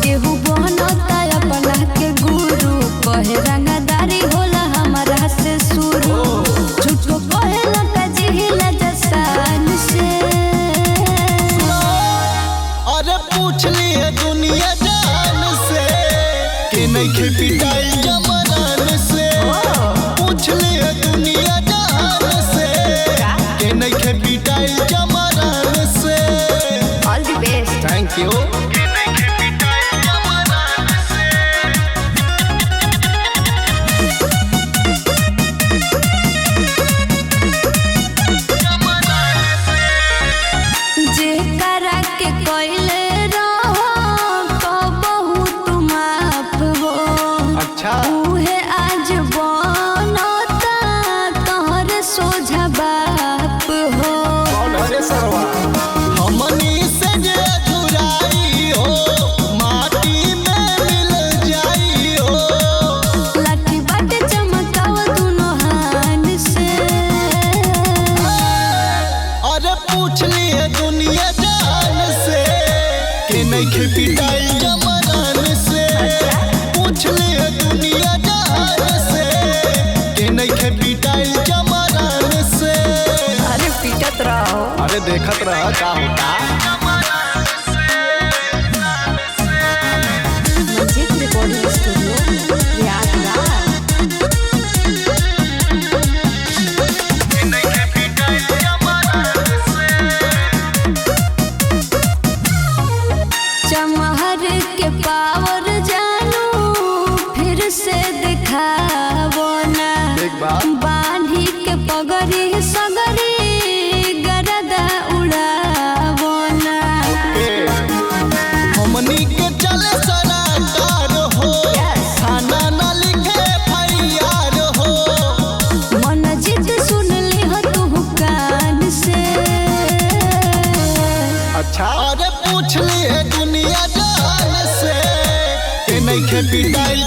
केहू बनता अपना के गुरु कहे रंगदारी होला हमारा से शुरू झूठो कहे लगा जिहिला जसान से। अरे पूछ लिए दुनिया जान से कि नहीं खे पिटाई जमरान से। पूछ लिए दुनिया जान से कि नहीं खे पिटाई जमरान से। All the best. Thank you. उहे आज बनता तोहर सोझा बाप हो। हमनी से जे अधुराई हो माटी में मिल जाई हो। लाठी बाटे चमकाव दुनो हान से। अरे पूछ लिए दुनिया जान से कि नहीं खे पिटाई जमरान से। पूछ लिए दुनिया जान से कि नहीं खे पिटाई जमरान से। अरे पिटत रहो। अरे देखत रहा का होता। मजीद रिकॉर्डिंग स्टूडियो प्रयागराज। चमहर के पावर जानू फिर से दिखावो ना। बांधी के पगड़ी सगरी गरदा उड़ावो ना। हमनी के चले सराकार हो थाना न लिखे फैयार हो। मन जिद सुन ली हो तू कान से। अच्छा अरे पूछ लिए दुनिया जान से कि नहीं खे पिटाई